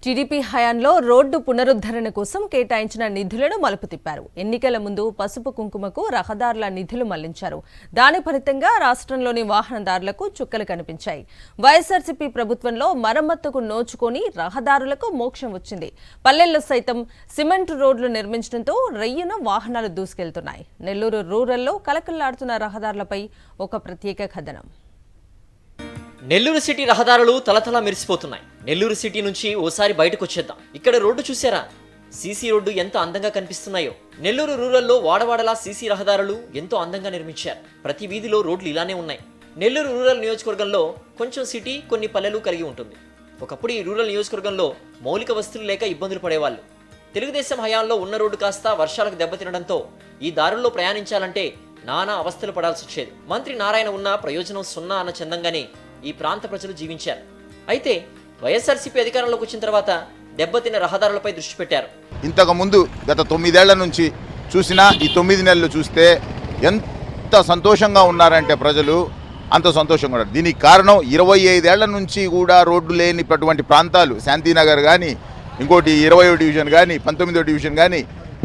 TDP హయాంలో road పునరుద్ధరణ కోసం కేటాయించిన నిధులను మలుపు తిప్పారు. ఎన్నికల ముందు పసుపు కుంకుమకు రహదారుల నిధులు మళ్లించారు. దాని ఫలితంగా రాష్ట్రంలోని వాహనదారులకు చుక్కలు కనిపించాయి. వైఎస్ఆర్సీపీ ప్రభుత్వంలో మరమ్మతుకు నోచుకొని రహదారులకు మోక్షం వచ్చింది. పల్లెల్లో సైతం సిమెంట్ రోడ్లు నిర్మించడంతో రెయ్యున వాహనాలు దూసుకెళ్తున్నాయి. నెల్లూరు రూరల్లో కలకల్లాడుతున్న రహదారులపై ఒక ప్రత్యేక కథనం. నెల్లూరు సిటీ రహదారులు తలతలా మెరిసిపోతున్నాయి. నెల్లూరు సిటీ నుంచి ఓసారి బయటకు వచ్చేద్దాం. ఇక్కడ రోడ్డు చూసారా? సీసీ రోడ్డు ఎంత అందంగా కనిపిస్తున్నాయో. నెల్లూరు రూరల్లో వాడవాడలా సీసీ రహదారులు ఎంతో అందంగా నిర్మించారు. ప్రతి వీధిలో రోడ్లు ఇలానే ఉన్నాయి. నెల్లూరు రూరల్ నియోజకవర్గంలో కొంచెం సిటీ, కొన్ని పల్లెలు కలిగి ఉంటుంది. ఒకప్పుడు ఈ రూరల్ నియోజకవర్గంలో మౌలిక వసతులు లేక ఇబ్బందులు పడేవాళ్ళు. తెలుగుదేశం హయాంలో ఉన్న రోడ్డు కాస్త వర్షాలకు దెబ్బతినడంతో ఈ దారుల్లో ప్రయాణించాలంటే నానా అవస్థలు పడాల్సి వచ్చేది. మంత్రి నారాయణ ఉన్న ప్రయోజనం సున్నా అన్న చందంగానే ఈ ప్రాంత ప్రజలు జీవించారు. అయితే వైఎస్ఆర్సీపీ అధికారంలోకి వచ్చిన తర్వాత దెబ్బతిన్న రహదారులపై దృష్టి పెట్టారు. ఇంతకు ముందు గత 9 ఏళ్ల నుంచి చూసినా ఈ 9 నెలలు చూస్తే ఎంత సంతోషంగా ఉన్నారంటే ప్రజలు అంత సంతోషంగా ఉన్నారు. దీనికి కారణం 25 ఏళ్ల నుంచి కూడా రోడ్డు లేనిటువంటి ప్రాంతాలు శాంతినగర్ కానీ, ఇంకోటి 20వ డివిజన్ కానీ, 19వ డివిజన్ కానీ,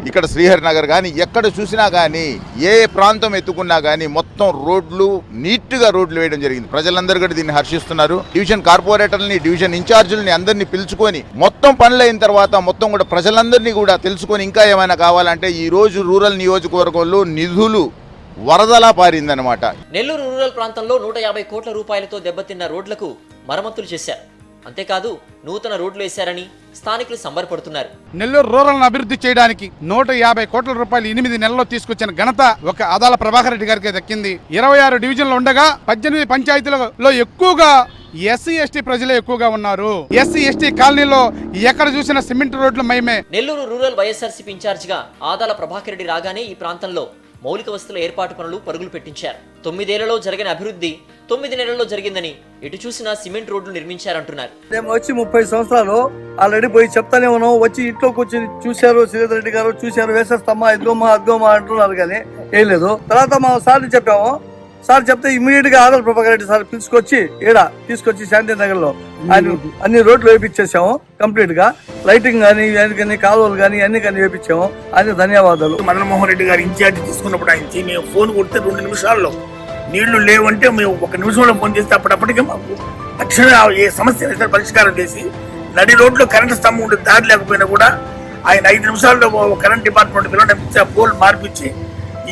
ఇక్కడ శ్రీహరి నగర్ కానీ, ఎక్కడ చూసినా కానీ ఏ ప్రాంతం ఎత్తుకున్నా కానీ మొత్తం రోడ్లు నీట్గా రోడ్లు వేయడం జరిగింది. ప్రజలందరూ కూడా దీన్ని హర్షిస్తున్నారు. డివిజన్ కార్పొరేటర్ని, డివిజన్ ఇన్ఛార్జీలని అందరినీ పిలుచుకొని మొత్తం పనులైన తర్వాత మొత్తం కూడా ప్రజలందరినీ కూడా తెలుసుకొని ఇంకా ఏమైనా కావాలంటే ఈ రోజు రూరల్ నియోజకవర్గంలో నిధులు వరదలా పారిందనమాట. నెల్లూరు రూరల్ ప్రాంతంలో 150 కోట్ల రూపాయలతో దెబ్బతిన్న రోడ్లకు మరమ్మతులు చేశారు. అంతేకాదు నూతన రోడ్లు వేశారని స్థానికులు సంబరపడుతున్నారు. నెల్లూరు రూరల్ అభివృద్ధి చేయడానికి 150 కోట్ల రూపాయలు 8 నెలల్లో తీసుకొచ్చిన ఘనత ఒక ఆదాల ప్రభాకర్ రెడ్డి గారికి దక్కింది. 26 డివిజన్లు ఉండగా 18 పంచాయతీలలో ఎక్కువగా ఎస్సీ ఎస్టీ ప్రజలే ఎక్కువగా ఉన్నారు. ఎస్సీ ఎస్టీ కాలనీలో ఎక్కడ చూసిన సిమెంట్ రోడ్లు మయమే. నెల్లూరు రూరల్ వైఎస్ఆర్సీపీ ఇన్ఛార్జిగా ఆదాల ప్రభాకర్ రెడ్డి రాగానే ఈ ప్రాంతంలో మౌలిక వసతుల ఏర్పాటు పనులు పరుగులు పెట్టించారు. 9 ఏళ్లలో జరిగిన అభివృద్ధి 9 నెలల్లో జరిగిందని ఎటు చూసినా సిమెంట్ రోడ్లు నిర్మించారంటున్నారు. మేము వచ్చి 30 సంవత్సరాలు ఆల్రెడీ పోయి చెప్తానే ఉన్నాం. వచ్చి ఇంట్లోకి వచ్చి చూశారు, శ్రీధర్ రెడ్డి గారు చూశారు, వేసేస్తామా అద్గోమా అంటున్నారు కానీ ఏం లేదు. తర్వాత మా సార్ని చెప్పాము. సార్ చెప్తే ఇమీడియట్ గా ఆదాల ప్రభాకర్ రెడ్డి సార్ తీసుకొచ్చి శాంతి నగర్ లో అన్ని రోడ్లు వేయించేసాము. కంప్లీట్ గా లైటింగ్ కానీ కాలువలు కానీ అన్ని వేయించాము. ఆయన ధన్యవాదాలు. మదన్మోహన్ రెడ్డి గారు ఇన్ఛార్జ్ తీసుకున్నప్పుడు ఆయన మేము ఫోన్ కొడితే 2 నిమిషాల్లో నీళ్లు లేవంటే మేము 1 నిమిషంలో ఫోన్ చేస్తే అప్పటికే మాకు తక్షణ ఏ సమస్య పరిష్కారం చేసి నడి రోడ్లో కరెంటు స్తంభం ఉండే దారి లేకపోయినా కూడా ఆయన 5 నిమిషాల్లో కరెంట్ డిపార్ట్మెంట్ పిలవడం పోల్ మార్పించి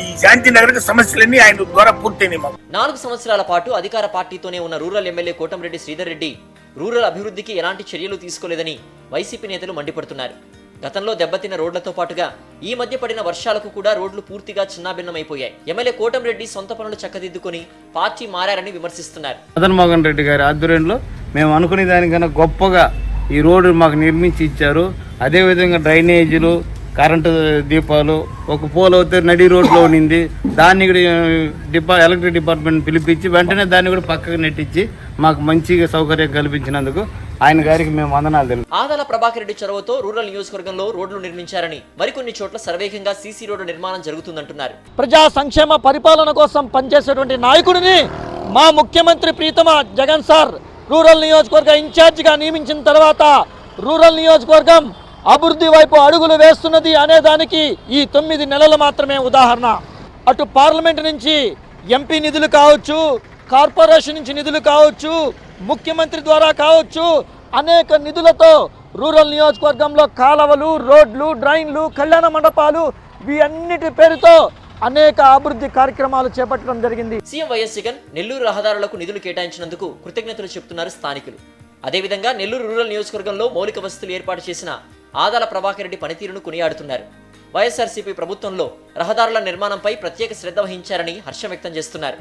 ఈ శాంతి నగర్ సమస్యలన్నీ ఆయన ద్వారా పూర్తయినాయి. 4 సంవత్సరాల పాటు అధికార పార్టీతోనే ఉన్న rural MLA Kotamreddy Sridhar Reddy rural అభివృద్ధికి ఎలాంటి చర్యలు తీసుకోలేదని వైసీపీ నేతలు మండిపడుతున్నారు. గతంలో దెబ్బతిన్న రోడ్లతో పాటుగా ఈ మధ్య పడిన వర్షాలకు కూడా రోడ్లు పూర్తిగా చిన్నాభిన్నమైపోయాయి. ఎమ్మెల్యే కోటంరెడ్డి సొంత పనులు చక్కదిద్దుకొని పార్టీ మారారని విమర్శిస్తున్నారు. మదన్మోహన్ రెడ్డి గారి ఆధ్వర్యంలో మేము అనుకునే దానికన్నా గొప్పగా ఈ రోడ్డు మాకు నిర్మించి ఇచ్చారు. అదేవిధంగా డ్రైనేజీలు, కరెంటు దీపాలు, ఒక పోల్ అయితే నడి రోడ్లో ఉండింది. దాన్ని కూడా ఎలక్ట్రిక్ డిపార్ట్మెంట్ పిలిపించి వెంటనే దాన్ని కూడా పక్కకు నెట్టించి మాకు మంచిగా సౌకర్యం కల్పించినందుకు ఆయన గారికి మేము వందనాలు తెలుసు. ఆదాల ప్రభాకర్ రెడ్డి చొరవతో రూరల్ నియోజకవర్గంలో రోడ్లు నిర్మించారని, మరికొన్ని చోట్ల సర్వేగంగా సీసీ రోడ్డు నిర్మాణం జరుగుతుందంటున్నారు. ప్రజా సంక్షేమ పరిపాలన కోసం పనిచేసేటువంటి నాయకుడిని మా ముఖ్యమంత్రి ప్రీతమ జగన్ సార్ రూరల్ నియోజకవర్గ ఇన్ఛార్జిగా నియమించిన తర్వాత రూరల్ నియోజకవర్గం అభివృద్ధి వైపు అడుగులు వేస్తున్నది అనేదానికి ఈ 9 నెలలు మాత్రమే ఉదాహరణ. అటు పార్లమెంట్ నుంచి ఎంపీ నిధులు కావచ్చు, కార్పొరేషన్ నుంచి నిధులు కావచ్చు, ముఖ్యమంత్రి ద్వారా కావచ్చు, అనేక నిధులతో రూరల్ నియోజకవర్గంలో కాలవలు, రోడ్లు, డ్రైన్లు, కళ్యాణ మండపాలు వీటన్నిటి పేరుతో అనేక అభివృద్ధి కార్యక్రమాలు చేపట్టడం జరిగింది. సీఎం వైఎస్ జగన్ నెల్లూరు రహదారులకు నిధులు కేటాయించినందుకు కృతజ్ఞతలు చెబుతున్నారు స్థానికులు. అదేవిధంగా నెల్లూరు రూరల్ నియోజకవర్గంలో మౌలిక వసతులు ఏర్పాటు చేసిన ఆదాల ప్రభాకర్ రెడ్డి పనితీరును కొనియాడుతున్నారు. వైఎస్ఆర్సీపీ ప్రభుత్వంలో రహదారుల నిర్మాణంపై ప్రత్యేక శ్రద్ధ వహించారని హర్షం వ్యక్తం చేస్తున్నారు.